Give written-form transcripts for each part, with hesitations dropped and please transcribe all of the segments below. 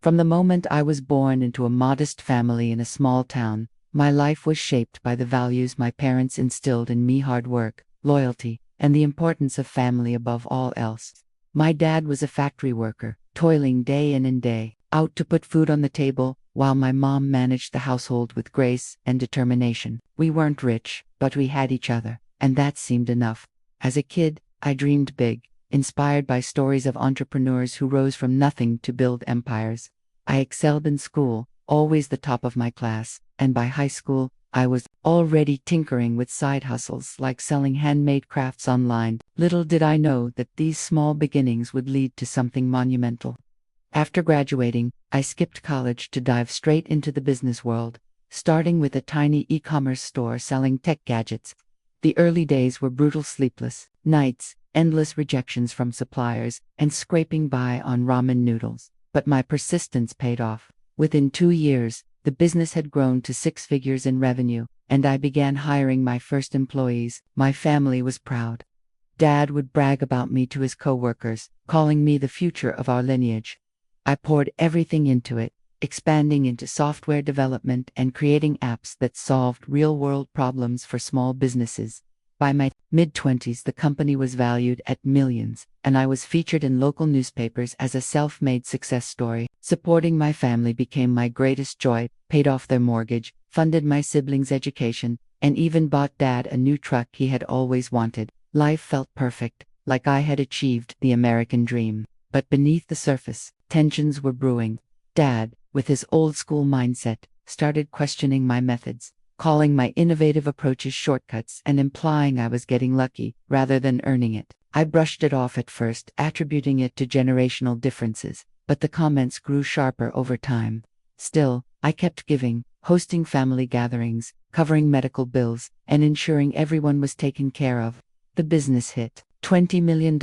From the moment I was born into a modest family in a small town, my life was shaped by the values my parents instilled in me: hard work, loyalty, and the importance of family above all else. My dad was a factory worker, toiling day in and day out to put food on the table, while my mom managed the household with grace and determination. We weren't rich, but we had each other, and that seemed enough. As a kid, I dreamed big, inspired by stories of entrepreneurs who rose from nothing to build empires. I excelled in school, always the top of my class, and by high school, I was already tinkering with side hustles like selling handmade crafts online. Little did I know that these small beginnings would lead to something monumental. After graduating, I skipped college to dive straight into the business world, starting with a tiny e-commerce store selling tech gadgets. The early days were brutal: sleepless nights, endless rejections from suppliers, and scraping by on ramen noodles. But my persistence paid off. Within 2 years, the business had grown to 6 figures in revenue, and I began hiring my first employees. My family was proud. Dad would brag about me to his coworkers, calling me the future of our lineage. I poured everything into it, expanding into software development and creating apps that solved real-world problems for small businesses. By my mid-20s, the company was valued at millions, and I was featured in local newspapers as a self-made success story. Supporting my family became my greatest joy, paid off their mortgage, funded my siblings' education, and even bought Dad a new truck he had always wanted. Life felt perfect, like I had achieved the American dream. But beneath the surface, tensions were brewing. Dad, with his old-school mindset, started questioning my methods, calling my innovative approaches shortcuts and implying I was getting lucky rather than earning it. I brushed it off at first, attributing it to generational differences, but the comments grew sharper over time. Still, I kept giving, hosting family gatherings, covering medical bills, and ensuring everyone was taken care of. The business hit $20 million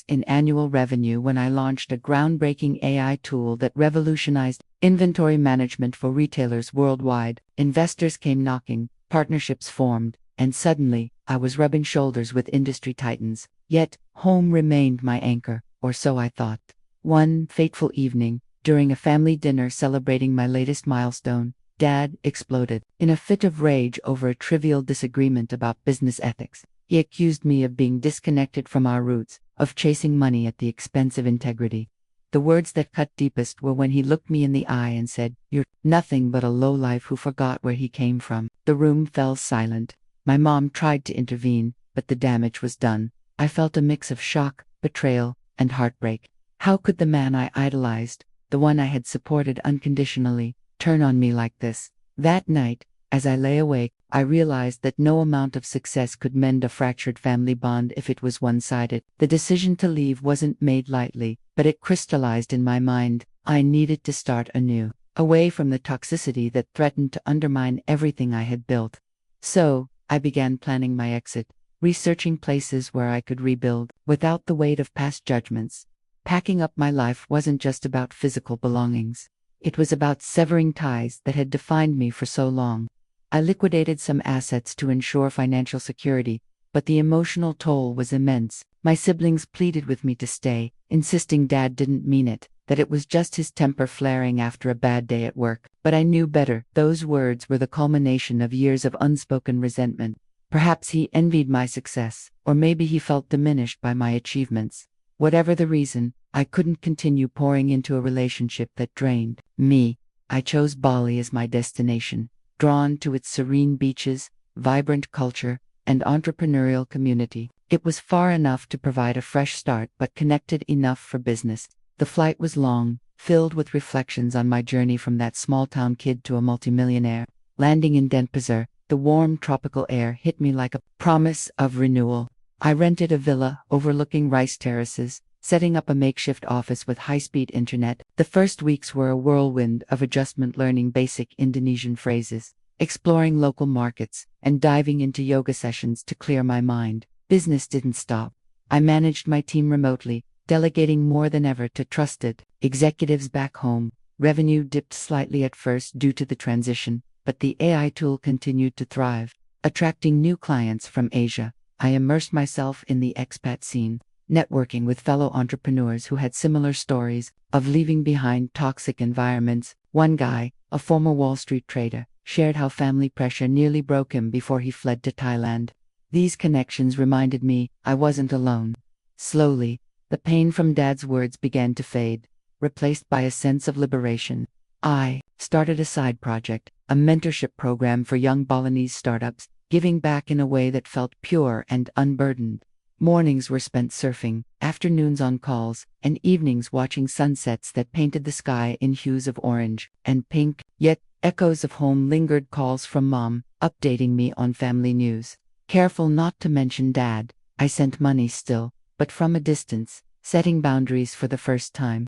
in annual revenue when I launched a groundbreaking AI tool that revolutionized inventory management for retailers worldwide. Investors came knocking, partnerships formed, and suddenly, I was rubbing shoulders with industry titans. Yet, home remained my anchor, or so I thought. One fateful evening, during a family dinner celebrating my latest milestone, Dad exploded in a fit of rage over a trivial disagreement about business ethics. He accused me of being disconnected from our roots, of chasing money at the expense of integrity. The words that cut deepest were when he looked me in the eye and said, "You're nothing but a lowlife who forgot where he came from." The room fell silent. My mom tried to intervene, but the damage was done. I felt a mix of shock, betrayal, and heartbreak. How could the man I idolized, the one I had supported unconditionally, turn on me like this? That night, as I lay awake, I realized that no amount of success could mend a fractured family bond if it was one-sided. The decision to leave wasn't made lightly, but it crystallized in my mind. I needed to start anew, away from the toxicity that threatened to undermine everything I had built. So, I began planning my exit, researching places where I could rebuild, without the weight of past judgments. Packing up my life wasn't just about physical belongings. It was about severing ties that had defined me for so long. I liquidated some assets to ensure financial security, but the emotional toll was immense. My siblings pleaded with me to stay, insisting Dad didn't mean it, that it was just his temper flaring after a bad day at work. But I knew better. Those words were the culmination of years of unspoken resentment. Perhaps he envied my success, or maybe he felt diminished by my achievements. Whatever the reason, I couldn't continue pouring into a relationship that drained me. I chose Bali as my destination, drawn to its serene beaches, vibrant culture, and entrepreneurial community. It was far enough to provide a fresh start, but connected enough for business. The flight was long, filled with reflections on my journey from that small-town kid to a multimillionaire. Landing in Denpasar, the warm tropical air hit me like a promise of renewal. I rented a villa overlooking rice terraces, setting up a makeshift office with high-speed internet. The first weeks were a whirlwind of adjustment, learning basic Indonesian phrases, exploring local markets, and diving into yoga sessions to clear my mind. Business didn't stop. I managed my team remotely, delegating more than ever to trusted executives back home. Revenue dipped slightly at first due to the transition, but the AI tool continued to thrive, attracting new clients from Asia. I immersed myself in the expat scene, networking with fellow entrepreneurs who had similar stories of leaving behind toxic environments. One guy, a former Wall Street trader, shared how family pressure nearly broke him before he fled to Thailand. These connections reminded me I wasn't alone. Slowly, the pain from Dad's words began to fade, replaced by a sense of liberation. I started a side project, a mentorship program for young Balinese startups, giving back in a way that felt pure and unburdened. Mornings were spent surfing, afternoons on calls, and evenings watching sunsets that painted the sky in hues of orange and pink, yet echoes of home lingered. Calls from Mom, updating me on family news. Careful not to mention Dad, I sent money still, but from a distance, setting boundaries for the first time.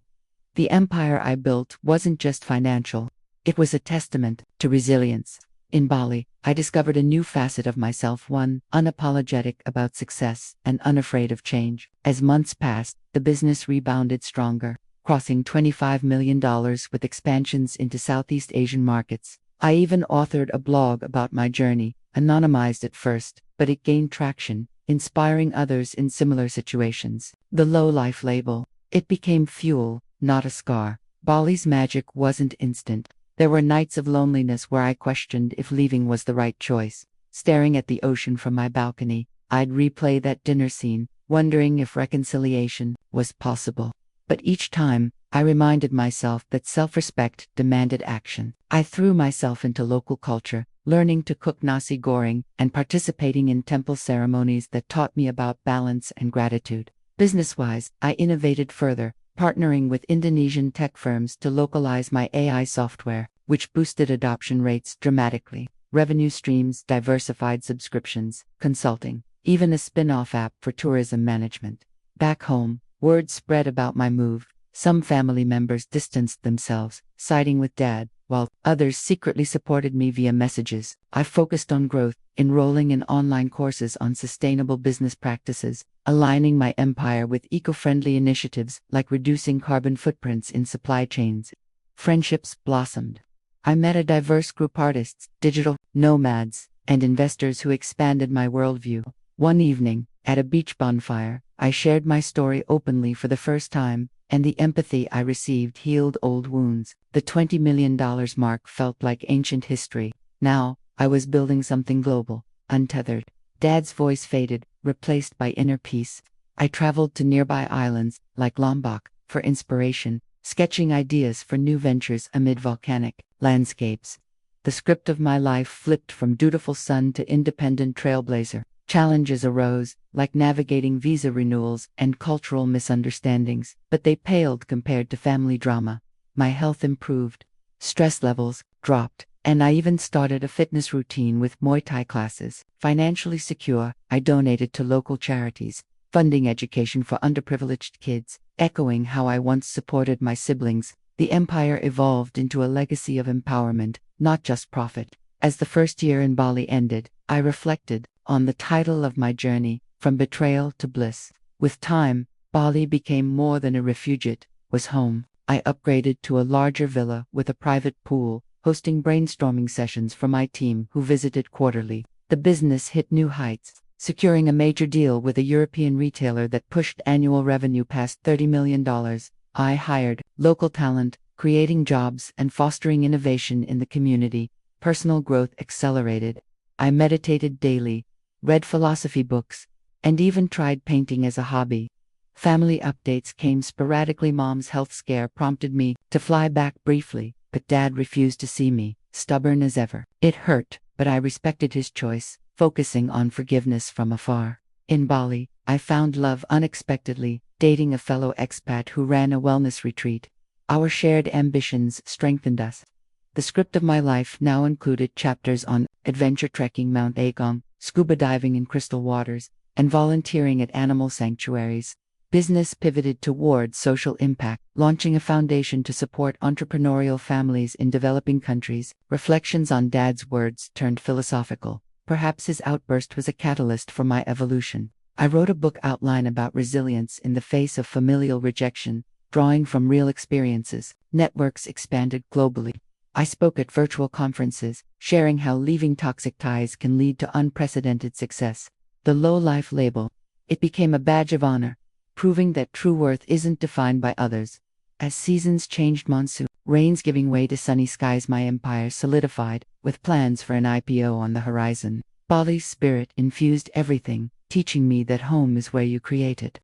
The empire I built wasn't just financial, it was a testament to resilience. In Bali, I discovered a new facet of myself, one unapologetic about success and unafraid of change. As months passed, the business rebounded stronger, crossing $25 million with expansions into Southeast Asian markets. I even authored a blog about my journey, anonymized at first, but it gained traction, inspiring others in similar situations. The Lowlife label. It became fuel, not a scar. Bali's magic wasn't instant. There were nights of loneliness where I questioned if leaving was the right choice. Staring at the ocean from my balcony, I'd replay that dinner scene, wondering if reconciliation was possible. But each time, I reminded myself that self-respect demanded action. I threw myself into local culture, learning to cook nasi goreng and participating in temple ceremonies that taught me about balance and gratitude. Business-wise, I innovated further, partnering with Indonesian tech firms to localize my AI software, which boosted adoption rates dramatically. Revenue streams diversified, subscriptions, consulting, even a spin-off app for tourism management. Back home, word spread about my move. Some family members distanced themselves, siding with Dad, while others secretly supported me via messages. I focused on growth, enrolling in online courses on sustainable business practices, aligning my empire with eco-friendly initiatives like reducing carbon footprints in supply chains. Friendships blossomed. I met a diverse group of artists, digital nomads, and investors who expanded my worldview. One evening, at a beach bonfire, I shared my story openly for the first time, and the empathy I received healed old wounds. The $20 million mark felt like ancient history. Now, I was building something global, untethered. Dad's voice faded, replaced by inner peace. I traveled to nearby islands, like Lombok, for inspiration, sketching ideas for new ventures amid volcanic landscapes. The script of my life flipped from dutiful son to independent trailblazer. Challenges arose, like navigating visa renewals and cultural misunderstandings, but they paled compared to family drama. My health improved, stress levels dropped, and I even started a fitness routine with Muay Thai classes. Financially secure, I donated to local charities, funding education for underprivileged kids, echoing how I once supported my siblings. The empire evolved into a legacy of empowerment, not just profit. As the first year in Bali ended, I reflected on the title of my journey, From Betrayal to Bliss. With time, Bali became more than a refuge, it was home. I upgraded to a larger villa with a private pool, hosting brainstorming sessions for my team who visited quarterly. The business hit new heights, securing a major deal with a European retailer that pushed annual revenue past $30 million. I hired local talent, creating jobs and fostering innovation in the community. Personal growth accelerated. I meditated daily, read philosophy books, and even tried painting as a hobby. Family updates came sporadically. Mom's health scare prompted me to fly back briefly, but Dad refused to see me, stubborn as ever. It hurt, but I respected his choice, focusing on forgiveness from afar. In Bali, I found love unexpectedly, dating a fellow expat who ran a wellness retreat. Our shared ambitions strengthened us. The script of my life now included chapters on adventure trekking Mount Agong, scuba diving in crystal waters, and volunteering at animal sanctuaries. Business pivoted toward social impact, launching a foundation to support entrepreneurial families in developing countries. Reflections on Dad's words turned philosophical. Perhaps his outburst was a catalyst for my evolution. I wrote a book outline about resilience in the face of familial rejection, drawing from real experiences. Networks expanded globally. I spoke at virtual conferences, sharing how leaving toxic ties can lead to unprecedented success. The Lowlife label. It became a badge of honor, proving that true worth isn't defined by others. As seasons changed, monsoon rains giving way to sunny skies, my empire solidified, with plans for an IPO on the horizon. Bali's spirit infused everything, teaching me that home is where you create it.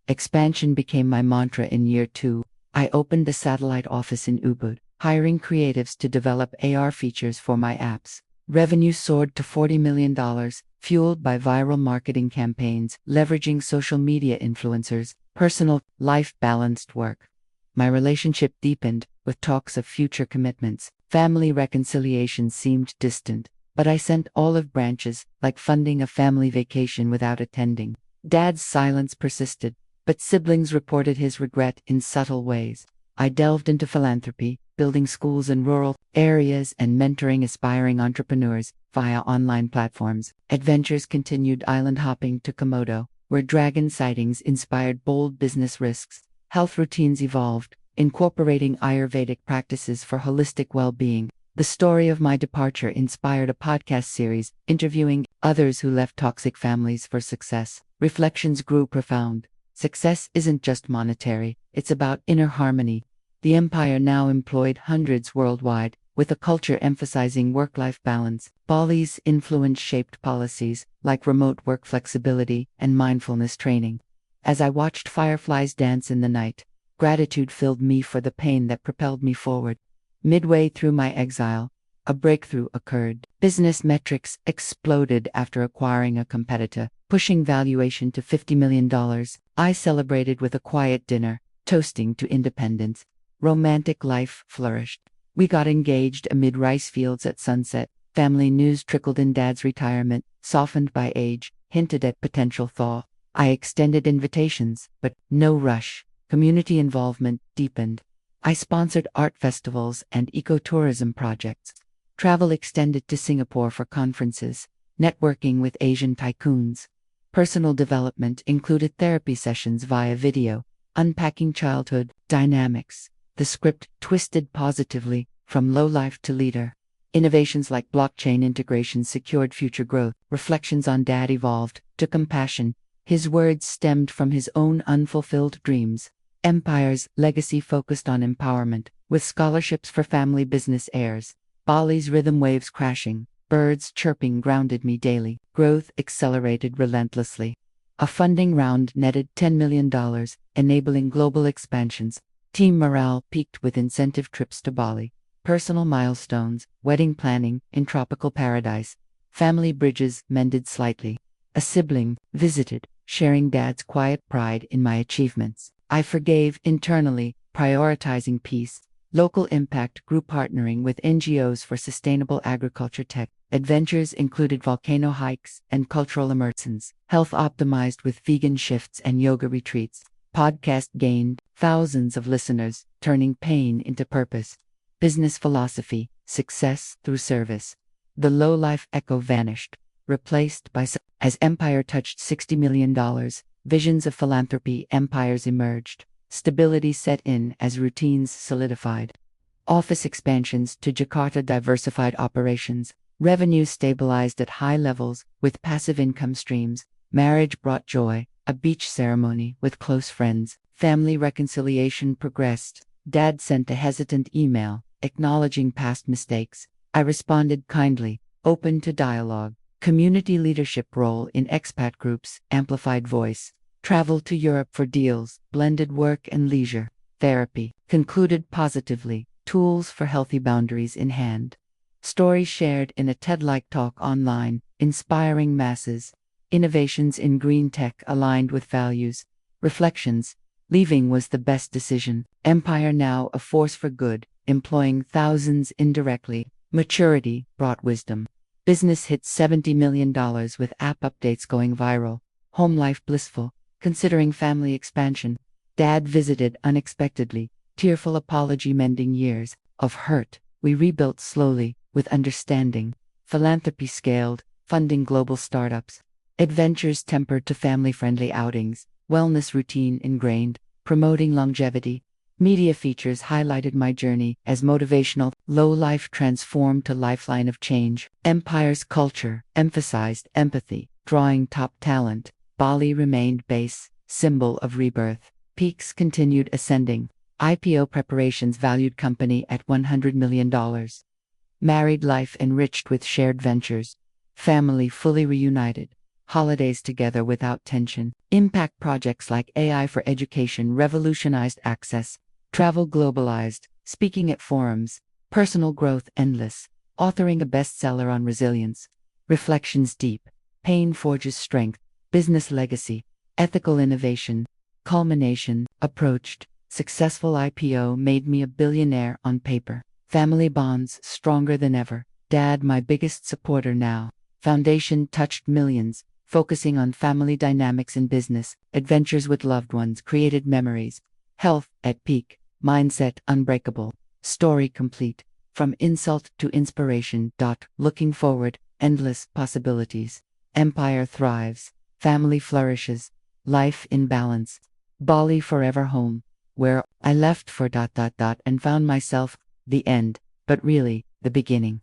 Expansion became my mantra in year 2. I opened a satellite office in Ubud, hiring creatives to develop AR features for my apps. Revenue soared to $40 million, fueled by viral marketing campaigns, leveraging social media influencers. Personal life balanced work. My relationship deepened, with talks of future commitments. Family reconciliation seemed distant, but I sent olive branches, like funding a family vacation without attending. Dad's silence persisted, but siblings reported his regret in subtle ways. I delved into philanthropy, building schools in rural areas and mentoring aspiring entrepreneurs via online platforms. Adventures continued, island hopping to Komodo, where dragon sightings inspired bold business risks. Health routines evolved, incorporating Ayurvedic practices for holistic well-being. The story of my departure inspired a podcast series, interviewing others who left toxic families for success. Reflections grew profound. Success isn't just monetary, it's about inner harmony. The empire now employed hundreds worldwide, with a culture emphasizing work-life balance. Bali's influence shaped policies, like remote work flexibility and mindfulness training. As I watched fireflies dance in the night, gratitude filled me for the pain that propelled me forward. Midway through my exile, a breakthrough occurred. Business metrics exploded after acquiring a competitor, pushing valuation to $50 million. I celebrated with a quiet dinner, toasting to independence. Romantic life flourished. We got engaged amid rice fields at sunset. Family news trickled in. Dad's retirement, softened by age, hinted at potential thaw. I extended invitations, but no rush. Community involvement deepened. I sponsored art festivals and ecotourism projects. Travel extended to Singapore for conferences, networking with Asian tycoons. Personal development included therapy sessions via video, unpacking childhood dynamics. The script twisted positively, from lowlife to leader. Innovations like blockchain integration secured future growth. Reflections on Dad evolved to compassion. His words stemmed from his own unfulfilled dreams. Empire's legacy focused on empowerment, with scholarships for family business heirs. Bali's rhythm waves crashing, birds chirping grounded me daily. Growth accelerated relentlessly. A funding round netted $10 million, enabling global expansions. Team morale peaked with incentive trips to Bali. Personal milestones, wedding planning in tropical paradise. Family bridges mended slightly. A sibling visited, sharing Dad's quiet pride in my achievements. I forgave internally, prioritizing peace. Local impact grew, partnering with NGOs for sustainable agriculture tech. Adventures included volcano hikes and cultural immersions. Health optimized with vegan shifts and yoga retreats. Podcast gained thousands of listeners, turning pain into purpose. Business philosophy, success through service. The lowlife echo vanished, replaced by as Empire touched $60 million, visions of philanthropy empires emerged. Stability set in as routines solidified. Office expansions to Jakarta diversified operations. Revenue stabilized at high levels, with passive income streams. Marriage brought joy, a beach ceremony with close friends. Family reconciliation progressed. Dad sent a hesitant email, acknowledging past mistakes. I responded kindly, open to dialogue. Community leadership role in expat groups, amplified voice. Travel to Europe for deals, blended work and leisure. Therapy concluded positively, tools for healthy boundaries in hand. Stories shared in a TED-like talk online, inspiring masses. Innovations in green tech aligned with values. Reflections. Leaving was the best decision. Empire now a force for good, employing thousands indirectly. Maturity brought wisdom. Business hit $70 million with app updates going viral. Home life blissful, considering family expansion. Dad visited unexpectedly, tearful apology mending years of hurt. We rebuilt slowly, with understanding. Philanthropy scaled, funding global startups. Adventures tempered to family-friendly outings. Wellness routine ingrained, promoting longevity. Media features highlighted my journey as motivational. Lowlife transformed to lifeline of change. Empire's culture emphasized empathy, drawing top talent. Bali remained base, symbol of rebirth. Peaks continued ascending. IPO preparations valued company at $100 million. Married life enriched with shared ventures. Family fully reunited. Holidays together without tension. Impact projects like AI for education revolutionized access. Travel globalized. Speaking at forums. Personal growth endless. Authoring a bestseller on resilience. Reflections deep. Pain forges strength. Business legacy. Ethical innovation. Culmination. Approached. Successful IPO made me a billionaire on paper. Family bonds stronger than ever. Dad my biggest supporter now. Foundation touched millions, focusing on family dynamics in business. Adventures with loved ones created memories. Health at peak. Mindset unbreakable. Story complete. From insult to inspiration. Looking forward. Endless possibilities. Empire thrives. Family flourishes. Life in balance. Bali forever home. Where I left for and found myself. The end, but really, the beginning.